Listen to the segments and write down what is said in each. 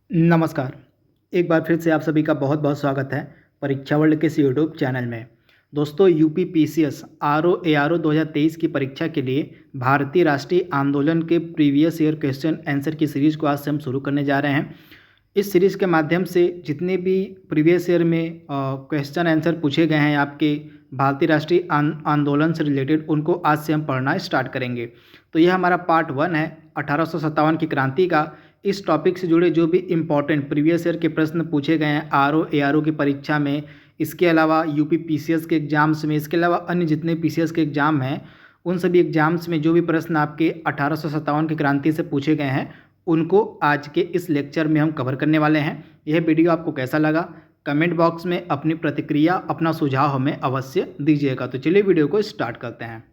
नमस्कार। एक बार फिर से आप सभी का बहुत बहुत स्वागत है परीक्षा वर्ल्ड के इस यूट्यूब चैनल में। दोस्तों, यूपी पीसीएस आरओ एआरओ 2023 की परीक्षा के लिए भारतीय राष्ट्रीय आंदोलन के प्रीवियस ईयर क्वेश्चन आंसर की सीरीज़ को आज से हम शुरू करने जा रहे हैं। इस सीरीज़ के माध्यम से जितने भी प्रीवियस ईयर में क्वेश्चन आंसर पूछे गए हैं आपके भारतीय राष्ट्रीय आंदोलन से रिलेटेड, उनको आज से हम पढ़ना स्टार्ट करेंगे। तो यह हमारा पार्ट 1 है 1857 की क्रांति का। इस टॉपिक से जुड़े जो भी इम्पॉर्टेंट प्रीवियस ईयर के प्रश्न पूछे गए हैं आरओ एआरओ की परीक्षा में, इसके अलावा यूपी पीसीएस के एग्ज़ाम्स में, इसके अलावा अन्य जितने पीसीएस के एग्ज़ाम हैं, उन सभी एग्ज़ाम्स में जो भी प्रश्न आपके 1857 की क्रांति से पूछे गए हैं, उनको आज के इस लेक्चर में हम कवर करने वाले हैं। यह वीडियो आपको कैसा लगा, कमेंट बॉक्स में अपनी प्रतिक्रिया, अपना सुझाव हमें अवश्य दीजिएगा। तो चलिए वीडियो को स्टार्ट करते हैं।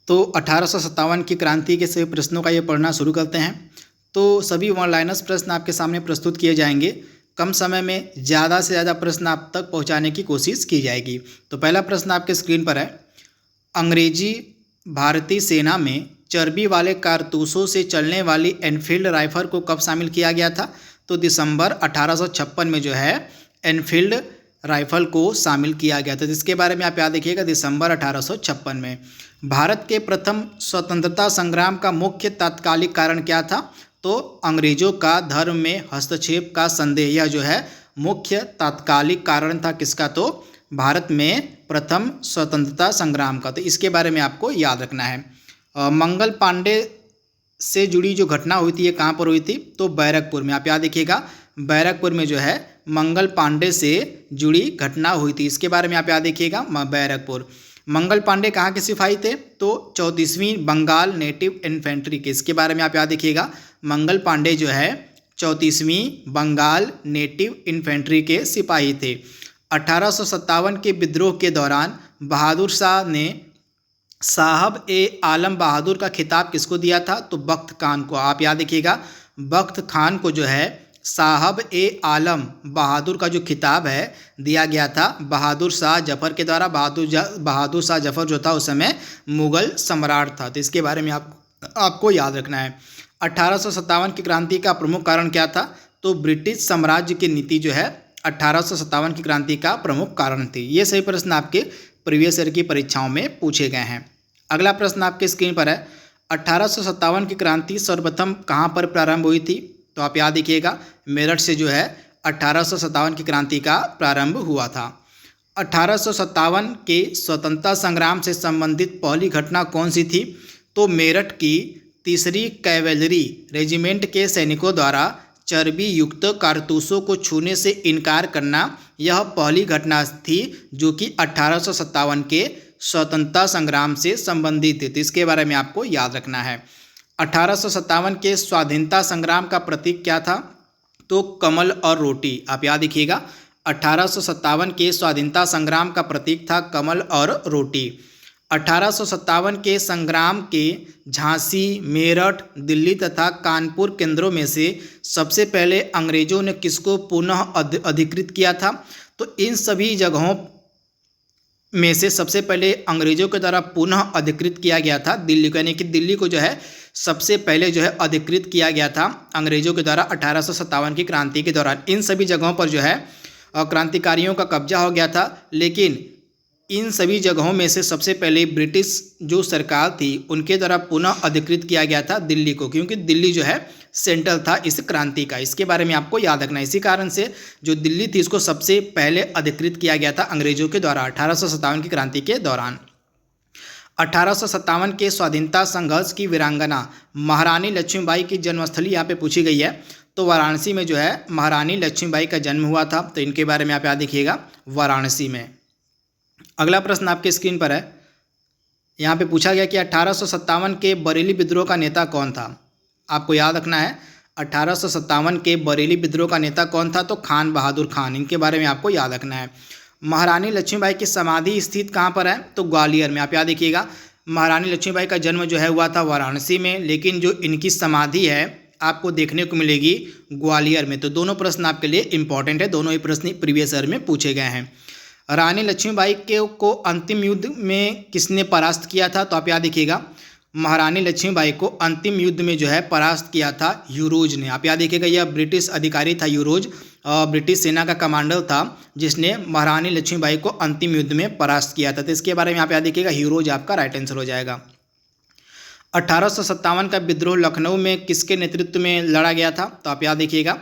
तो 1857 की क्रांति के सभी प्रश्नों का ये पढ़ना शुरू करते हैं। तो सभी वन लाइनर्स प्रश्न आपके सामने प्रस्तुत किए जाएंगे। कम समय में ज़्यादा से ज़्यादा प्रश्न आप तक पहुंचाने की कोशिश की जाएगी। तो पहला प्रश्न आपके स्क्रीन पर है, अंग्रेजी भारतीय सेना में चर्बी वाले कारतूसों से चलने वाली एनफील्ड राइफल को कब शामिल किया गया था? तो दिसंबर 1856 में जो है एनफील्ड राइफल को शामिल किया गया था। जिसके बारे में आप याद रखिएगा, दिसंबर 1856 में। भारत के प्रथम स्वतंत्रता संग्राम का मुख्य तात्कालिक कारण क्या था? तो अंग्रेजों का धर्म में हस्तक्षेप का संदेह, यह जो है मुख्य तात्कालिक कारण था किसका? तो भारत में प्रथम स्वतंत्रता संग्राम का। तो इसके बारे में आपको याद रखना है। मंगल पांडे से जुड़ी जो घटना हुई थी, ये कहाँ पर हुई थी? तो बैरकपुर में। आप याद रखिएगा, बैरकपुर में जो है मंगल पांडे से जुड़ी घटना हुई थी। इसके बारे में आप याद रखिएगा, बैरकपुर। मंगल पांडे कहाँ के सिपाही थे? तो 34वीं बंगाल नेटिव इन्फेंट्री के। इसके बारे में आप याद रखिएगा, मंगल पांडे जो है 34वीं बंगाल नेटिव इन्फेंट्री के सिपाही थे। 1857 के विद्रोह के दौरान बहादुर शाह ने साहब ए आलम बहादुर का खिताब किसको दिया था? तो बख्त खान को। आप याद रखिएगा, बख्त खान को जो है साहब ए आलम बहादुर का जो खिताब है दिया गया था बहादुर शाह जफर के द्वारा। बहादुर शाह जफर जो था उस समय मुगल सम्राट था। तो इसके बारे में आपको याद रखना है। 1857 की क्रांति का प्रमुख कारण क्या था? तो ब्रिटिश साम्राज्य की नीति जो है 1857 की क्रांति का प्रमुख कारण थी। ये सही प्रश्न आपके प्रीवियस ईयर की परीक्षाओं में पूछे गए हैं। अगला प्रश्न आपके स्क्रीन पर है, 1857 की क्रांति सर्वप्रथम कहाँ पर प्रारंभ हुई थी? तो आप याद रखिएगा, मेरठ से जो है 1857 की क्रांति का प्रारंभ हुआ था। 1857 के स्वतंत्रता संग्राम से संबंधित पहली घटना कौन सी थी? तो मेरठ की 3री कैवेलरी रेजिमेंट के सैनिकों द्वारा चर्बी युक्त कारतूसों को छूने से इनकार करना, यह पहली घटना थी जो कि 1857 के स्वतंत्रता संग्राम से संबंधित थी। तो इसके बारे में आपको याद रखना है। 1857 के स्वाधीनता संग्राम का प्रतीक क्या था? तो कमल और रोटी। आप याद रखिएगा, 1857 के स्वाधीनता संग्राम का प्रतीक था कमल और रोटी। 1857 के संग्राम के झांसी, मेरठ, दिल्ली तथा कानपुर केंद्रों में से सबसे पहले अंग्रेजों ने किसको पुनः अधिकृत किया था? तो इन सभी जगहों में से सबसे पहले अंग्रेजों के द्वारा पुनः अधिकृत किया गया था दिल्ली को, यानी कि दिल्ली को जो है सबसे पहले जो है अधिकृत किया गया था अंग्रेजों के द्वारा 1857 की क्रांति के दौरान। इन सभी जगहों पर जो है क्रांतिकारियों का कब्जा हो गया था, लेकिन इन सभी जगहों में से सबसे पहले ब्रिटिश जो सरकार थी उनके द्वारा पुनः अधिकृत किया गया था दिल्ली को, क्योंकि दिल्ली जो है सेंट्रल था इस क्रांति का। इसके बारे में आपको याद रखना है। इसी कारण से जो दिल्ली थी इसको सबसे पहले अधिकृत किया गया था अंग्रेजों के द्वारा 1857 की क्रांति के दौरान। 1857 के स्वाधीनता संघर्ष की वीरांगना महारानी लक्ष्मीबाई की जन्मस्थली यहाँ पे पूछी गई है। तो वाराणसी में जो है महारानी लक्ष्मीबाई का जन्म हुआ था। तो इनके बारे में आप याद रखिएगा, वाराणसी में। अगला प्रश्न आपके स्क्रीन पर है, यहाँ पे पूछा गया कि 1857 के बरेली विद्रोह का नेता कौन था? आपको याद रखना है, 1857 के बरेली विद्रोह का नेता कौन था? तो खान बहादुर खान। इनके बारे में आपको याद रखना है। महारानी लक्ष्मीबाई की समाधि स्थित कहाँ पर है? तो ग्वालियर में। आप याद रखिएगा, महारानी लक्ष्मीबाई का जन्म जो है हुआ था वाराणसी में, लेकिन जो इनकी समाधि है आपको देखने को मिलेगी ग्वालियर में। तो दोनों प्रश्न आपके लिए इंपॉर्टेंट है, दोनों ही प्रश्न प्रीवियस ईयर में पूछे गए हैं। रानी लक्ष्मीबाई को अंतिम युद्ध में किसने परास्त किया था? तो आप याद रखिएगा, महारानी लक्ष्मीबाई को अंतिम युद्ध में जो है परास्त किया था यूरोज ने। आप याद देखिएगा, यह ब्रिटिश अधिकारी था यूरोज, ब्रिटिश सेना का कमांडर था जिसने महारानी लक्ष्मीबाई को अंतिम युद्ध में परास्त किया था। तो इसके बारे में आप याद देखिएगा, यूरोज आपका राइट आंसर हो जाएगा। 1857 का विद्रोह लखनऊ में किसके नेतृत्व में लड़ा गया था? तो आप याद देखिएगा,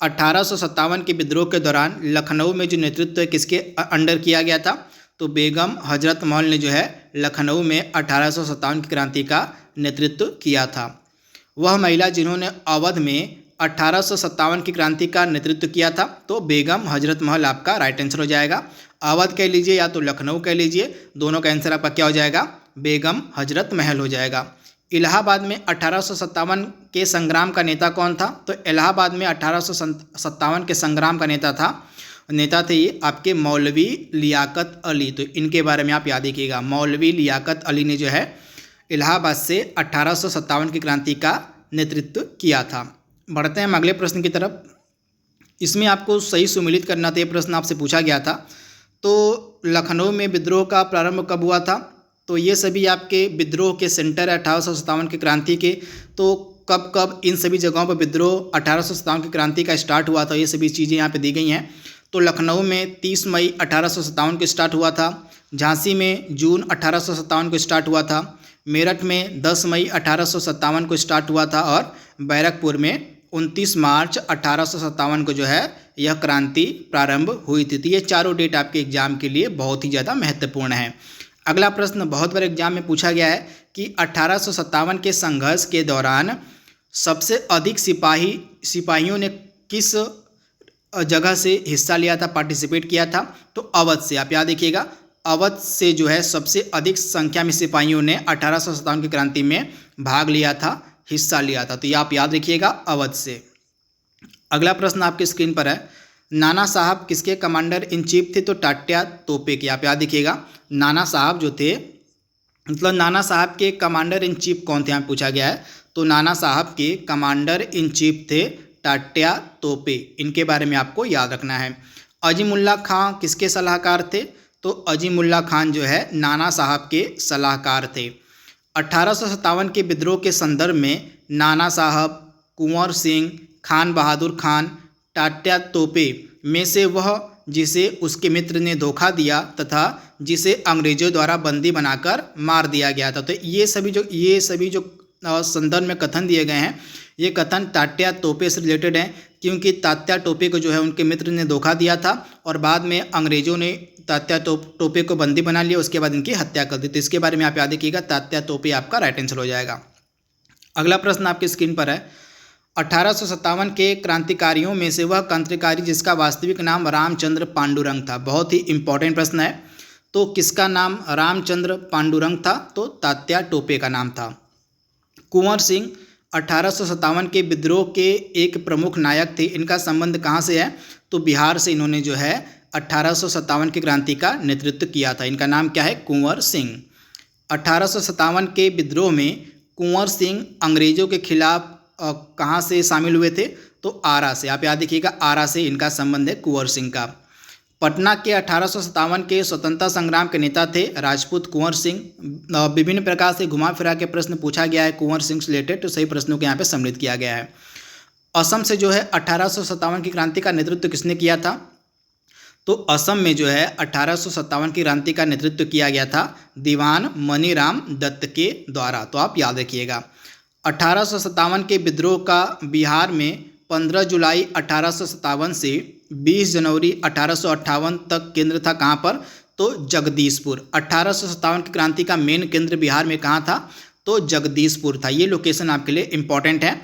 1857 के विद्रोह के दौरान लखनऊ में जो नेतृत्व है किसके अंडर किया गया था? तो बेगम हजरत महल ने जो है लखनऊ में 1857 की क्रांति का नेतृत्व किया था। वह महिला जिन्होंने अवध में 1857 की क्रांति का नेतृत्व किया था, तो बेगम हजरत महल आपका राइट आंसर हो जाएगा। अवध कह लीजिए या तो लखनऊ कह लीजिए, दोनों का आंसर आपका क्या हो जाएगा? बेगम हजरत महल हो जाएगा। इलाहाबाद में 1857 के संग्राम का नेता कौन था? तो इलाहाबाद में 1857 के संग्राम का नेता थे ये आपके मौलवी लियाकत अली। तो इनके बारे में आप याद रखिएगा, मौलवी लियाकत अली ने जो है इलाहाबाद से 1857 की क्रांति का नेतृत्व किया था। बढ़ते हैं हम अगले प्रश्न की तरफ। इसमें आपको सही सुमेलित करना था, ये प्रश्न आपसे पूछा गया था। तो लखनऊ में विद्रोह का प्रारंभ कब हुआ था? तो ये सभी आपके विद्रोह के सेंटर है 1857 की क्रांति के। तो कब इन सभी जगहों पर विद्रोह 1857 की क्रांति का स्टार्ट हुआ था, ये सभी चीज़ें यहाँ पे दी गई हैं। तो लखनऊ में 30 मई 1857 को स्टार्ट हुआ था, झांसी में जून 1857 को स्टार्ट हुआ था, मेरठ में 10 मई 1857 को स्टार्ट हुआ था और बैरकपुर में 29 मार्च 1857 को जो है यह क्रांति प्रारंभ हुई थी। तो ये चारों डेट आपके एग्जाम के लिए बहुत ही ज़्यादा महत्वपूर्ण है। अगला प्रश्न बहुत बार एग्जाम में पूछा गया है कि 1857 के संघर्ष के दौरान सबसे अधिक सिपाहियों ने किस जगह से हिस्सा लिया था, पार्टिसिपेट किया था? तो अवध से। आप याद रखिएगा, अवध से जो है सबसे अधिक संख्या में सिपाहियों ने 1857 की क्रांति में भाग लिया था, हिस्सा लिया था। तो ये आप याद रखिएगा, अवध से। अगला प्रश्न आपके स्क्रीन पर है, नाना साहब किसके कमांडर इन चीफ थे? तो तात्या तोपे के। आप याद रखिएगा, नाना साहब जो थे, मतलब नाना साहब के कमांडर इन चीफ कौन थे, यहाँ पूछा गया है। तो नाना साहब के कमांडर इन चीफ थे तात्या तोपे। इनके बारे में आपको याद रखना है। अजीमुल्ला खां किसके सलाहकार थे? तो अजीमुल्ला खान जो है नाना साहब के सलाहकार थे। 1857 के विद्रोह के संदर्भ में नाना साहब, कुंवर सिंह, खान बहादुर खान, तात्या तोपे में से वह जिसे उसके मित्र ने धोखा दिया तथा जिसे अंग्रेजों द्वारा बंदी बनाकर मार दिया गया था। तो ये सभी जो संदर्भ में कथन दिए गए हैं, ये कथन तात्या तोपे से रिलेटेड हैं, क्योंकि तात्या टोपे को जो है उनके मित्र ने धोखा दिया था और बाद में अंग्रेजों ने तात्या टोपे को बंदी बना लिया, उसके बाद इनकी हत्या कर दी। तो इसके बारे में आप याद रखिएगा, तात्या तोपे आपका राइट आंसर हो जाएगा। अगला प्रश्न आपकी स्क्रीन पर है, 1857 के क्रांतिकारियों में से वह क्रांतिकारी जिसका वास्तविक नाम रामचंद्र पांडुरंग था। बहुत ही इंपॉर्टेंट प्रश्न है। तो किसका नाम रामचंद्र पांडुरंग था? तो तात्या टोपे का नाम था। कुंवर सिंह 1857 के विद्रोह के एक प्रमुख नायक थे। इनका संबंध कहाँ से है? तो बिहार से इन्होंने जो है 1857 की क्रांति का नेतृत्व किया था। इनका नाम क्या है? कुंवर सिंह। 1857 के विद्रोह में कुंवर सिंह अंग्रेजों के खिलाफ कहाँ से शामिल हुए थे? तो आरा से। आप याद रखिएगा, आरा से इनका संबंध है कुंवर सिंह का। पटना के 1857 के स्वतंत्रता संग्राम के नेता थे राजपूत कुंवर सिंह। विभिन्न प्रकार से घुमा फिरा के प्रश्न पूछा गया है कुंवर सिंह से रिलेटेड, तो सही प्रश्नों को यहाँ पे सम्मिलित किया गया है। असम से जो है 1857 की क्रांति का नेतृत्व किसने किया था? तो असम में जो है 1857 की क्रांति का नेतृत्व किया गया था दीवान मनीराम दत्त के द्वारा। तो आप याद रखिएगा, 1857 के विद्रोह का बिहार में 15 जुलाई 1857 से 20 जनवरी 1858 तक केंद्र था। कहाँ पर? तो जगदीशपुर। 1857 की क्रांति का मेन केंद्र बिहार में कहाँ था? तो जगदीशपुर था। ये लोकेशन आपके लिए इंपॉर्टेंट है,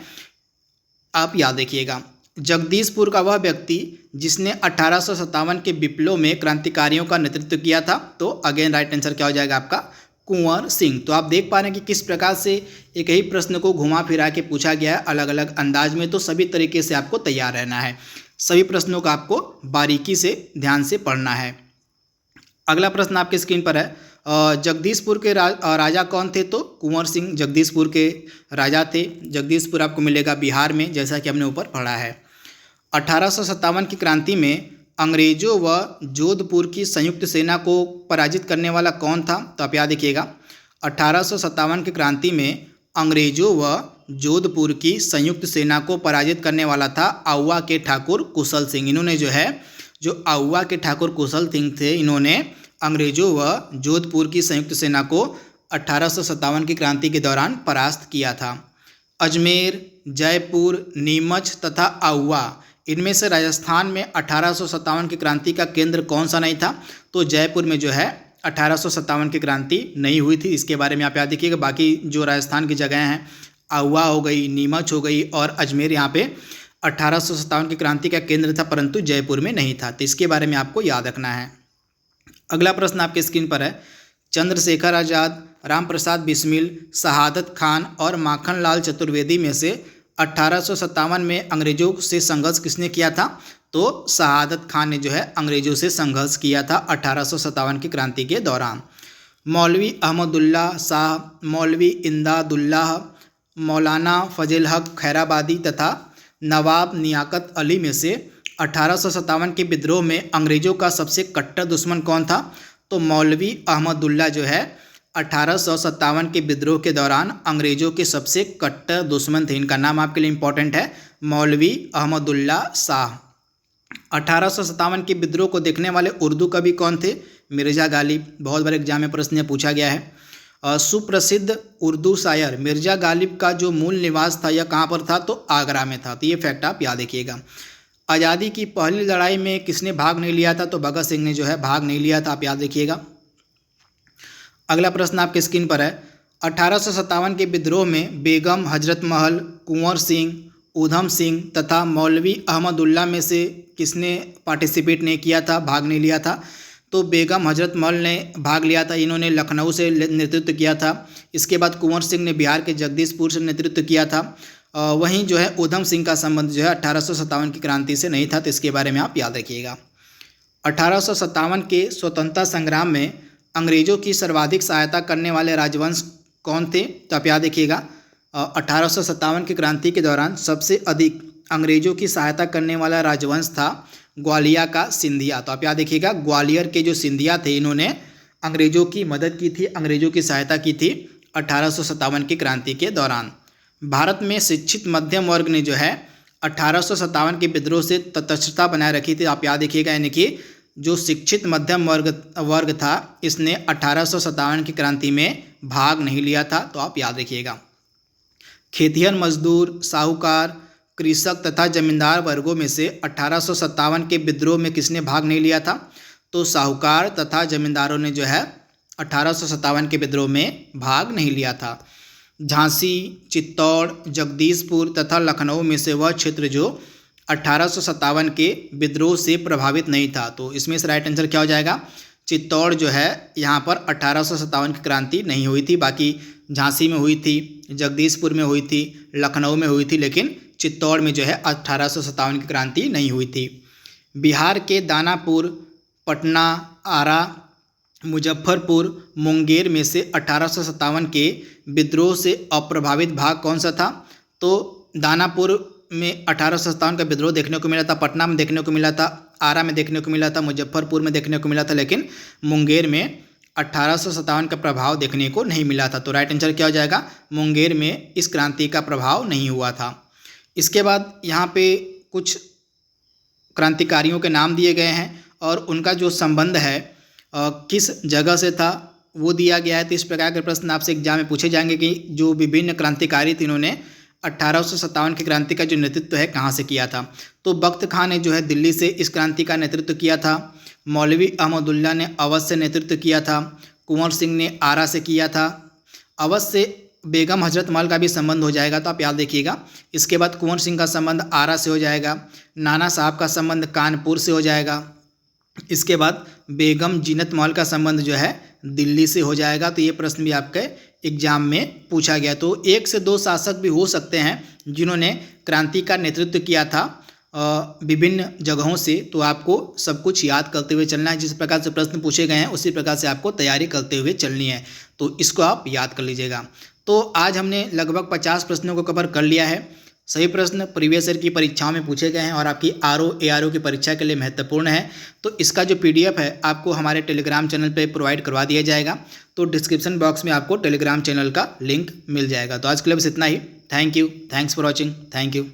आप याद रखिएगा। जगदीशपुर का वह व्यक्ति जिसने 1857 के विप्लव में क्रांतिकारियों का नेतृत्व किया था। तो अगेन राइट आंसर क्या हो जाएगा आपका? कुंवर सिंह। तो आप देख पा रहे हैं कि किस प्रकार से एक ही प्रश्न को घुमा फिरा के पूछा गया है अलग अलग अंदाज में। तो सभी तरीके से आपको तैयार रहना है, सभी प्रश्नों का आपको बारीकी से ध्यान से पढ़ना है। अगला प्रश्न आपके स्क्रीन पर है, जगदीशपुर के राजा कौन थे? तो कुंवर सिंह जगदीशपुर के राजा थे। जगदीशपुर आपको मिलेगा बिहार में, जैसा कि हमने ऊपर पढ़ा है। 1857 की क्रांति में अंग्रेजों व जोधपुर की संयुक्त सेना को पराजित करने वाला कौन था? तो आप याद रखिएगा, 1857 की क्रांति में अंग्रेजों व जोधपुर की संयुक्त सेना को पराजित करने वाला था आउवा के ठाकुर कुशल सिंह। इन्होंने जो आउवा के ठाकुर कुशल सिंह थे, इन्होंने अंग्रेजों व जोधपुर की संयुक्त सेना को 1857 की क्रांति के दौरान परास्त किया था। अजमेर, जयपुर, नीमच तथा आउवा, इनमें से राजस्थान में 1857 की क्रांति का केंद्र कौन सा नहीं था? तो जयपुर में 1857 की क्रांति नहीं हुई थी। इसके बारे में आप याद रखिएगा। बाकी जो राजस्थान की जगह हैं, आउवा हो गई, नीमच हो गई और अजमेर, यहाँ पे 1857 की क्रांति का केंद्र था, परंतु जयपुर में नहीं था। तो इसके बारे में आपको याद रखना है। अगला प्रश्न आपके स्क्रीन पर है, चंद्रशेखर आज़ाद, राम प्रसाद बिस्मिल, शहादत खान और माखन लाल चतुर्वेदी में से 1857 में अंग्रेजों से संघर्ष किसने किया था? तो शहादत खान ने अंग्रेजों से संघर्ष किया था 1857 की क्रांति के दौरान। मौलवी अहमदुल्ला शाह, मौलवी इमदादुल्लाह, मौलाना फजल हक खैराबादी तथा नवाब नियाकत अली में से 1857 के विद्रोह में अंग्रेजों का सबसे कट्टर दुश्मन कौन था? तो मौलवी अहमदुल्ला 1857 के विद्रोह के दौरान अंग्रेजों के सबसे कट्टर दुश्मन थे। इनका नाम आपके लिए इंपॉर्टेंट है, मौलवी अहमदुल्ला शाह। 1857 के विद्रोह को देखने वाले उर्दू कवि कौन थे? मिर्ज़ा गालिब। बहुत बार एग्जाम में प्रश्न पूछा गया है। सुप्रसिद्ध उर्दू शायर मिर्ज़ा गालिब का जो मूल निवास था यह कहाँ पर था? तो आगरा में था। तो ये फैक्ट आप याद रखिएगा। आज़ादी की पहली लड़ाई में किसने भाग नहीं लिया था? तो भगत सिंह ने भाग नहीं लिया था, आप याद रखिएगा। अगला प्रश्न आपके स्क्रीन पर है, 1857 के विद्रोह में बेगम हजरत महल, कुंवर सिंह, ऊधम सिंह तथा मौलवी अहमदुल्ला में से किसने पार्टिसिपेट नहीं किया था, भाग नहीं लिया था? तो बेगम हजरत महल ने भाग लिया था। इन्होंने लखनऊ से नेतृत्व किया था। इसके बाद कुंवर सिंह ने बिहार के जगदीशपुर से नेतृत्व किया था। वहीं ऊधम सिंह का संबंध 1857 की क्रांति से नहीं था। तो इसके बारे में आप याद रखिएगा। 1857 के स्वतंत्रता संग्राम में अंग्रेजों की सर्वाधिक सहायता करने वाले राजवंश कौन थे? तो आप याद रखिएगा। 1857 की क्रांति के दौरान सबसे अधिक अंग्रेजों की सहायता करने वाला राजवंश था ग्वालियर का सिंधिया। तो आप याद रखिएगा, ग्वालियर के जो सिंधिया थे, इन्होंने अंग्रेजों की मदद की थी, अंग्रेजों की सहायता की थी 1857 की क्रांति के दौरान। भारत में शिक्षित मध्यम वर्ग ने 1857 के विद्रोह से तटस्थता बनाए रखी थी। आप याद रखिएगा, यानी कि जो शिक्षित मध्यम वर्ग था, इसने 1857 की क्रांति में भाग नहीं लिया था। तो आप याद रखिएगा। खेतिहर मजदूर, साहूकार, कृषक तथा जमींदार वर्गों में से 1857 के विद्रोह में किसने भाग नहीं लिया था? तो साहूकार तथा जमींदारों ने 1857 के विद्रोह में भाग नहीं लिया था। झांसी, चित्तौड़, जगदीशपुर तथा लखनऊ में से वह क्षेत्र जो 1857 के विद्रोह से प्रभावित नहीं था। तो इसमें से राइट आंसर क्या हो जाएगा? चित्तौड़ यहाँ पर 1857 की क्रांति नहीं हुई थी। बाकी झांसी में हुई थी, जगदीशपुर में हुई थी, लखनऊ में हुई थी, लेकिन चित्तौड़ में 1857 की क्रांति नहीं हुई थी। बिहार के दानापुर, पटना, आरा, मुजफ्फरपुर, मुंगेर में से 1857 के विद्रोह से अप्रभावित भाग कौन सा था? तो दानापुर में 1857 का विद्रोह देखने को मिला था, पटना में देखने को मिला था, आरा में देखने को मिला था, मुजफ्फरपुर में देखने को मिला था, लेकिन मुंगेर में 1857 का प्रभाव देखने को नहीं मिला था। तो राइट आंसर क्या हो जाएगा? मुंगेर में इस क्रांति का प्रभाव नहीं हुआ था। इसके बाद यहाँ पे कुछ क्रांतिकारियों के नाम दिए गए हैं और उनका जो संबंध है किस जगह से था वो दिया गया है। तो इस प्रकार के प्रश्न आपसे एग्जाम में पूछे जाएंगे कि जो विभिन्न क्रांतिकारी थे, इन्होंने 1857 की क्रांति का जो नेतृत्व है कहाँ से किया था? तो बख्त खां ने दिल्ली से इस क्रांति का नेतृत्व किया था। मौलवी अहमदुल्ला ने अवध से नेतृत्व किया था। कुंवर सिंह ने आरा से किया था। अवध से बेगम हजरत महल का भी संबंध हो जाएगा, तो आप याद देखिएगा। इसके बाद कुंवर सिंह का संबंध आरा से हो जाएगा। नाना साहब का संबंध कानपुर से हो जाएगा। इसके बाद बेगम जीनत महल का संबंध दिल्ली से हो जाएगा। तो ये प्रश्न भी आपके एग्जाम में पूछा गया। तो 1 से 2 शासक भी हो सकते हैं जिन्होंने क्रांति का नेतृत्व किया था विभिन्न जगहों से। तो आपको सब कुछ याद करते हुए चलना है। जिस प्रकार से प्रश्न पूछे गए हैं उसी प्रकार से आपको तैयारी करते हुए चलनी है। तो इसको आप याद कर लीजिएगा। तो आज हमने लगभग 50 प्रश्नों को कवर कर लिया है। सभी प्रश्न प्रीवियस ईयर की परीक्षाओं में पूछे गए हैं और आपकी आरओ एआरओ की परीक्षा के लिए महत्वपूर्ण है। तो इसका जो पीडीएफ है आपको हमारे टेलीग्राम चैनल पे प्रोवाइड करवा दिया जाएगा। तो डिस्क्रिप्शन बॉक्स में आपको टेलीग्राम चैनल का लिंक मिल जाएगा। तो आज के लिए बस इतना ही। Thank you, thanks for watching, thank you.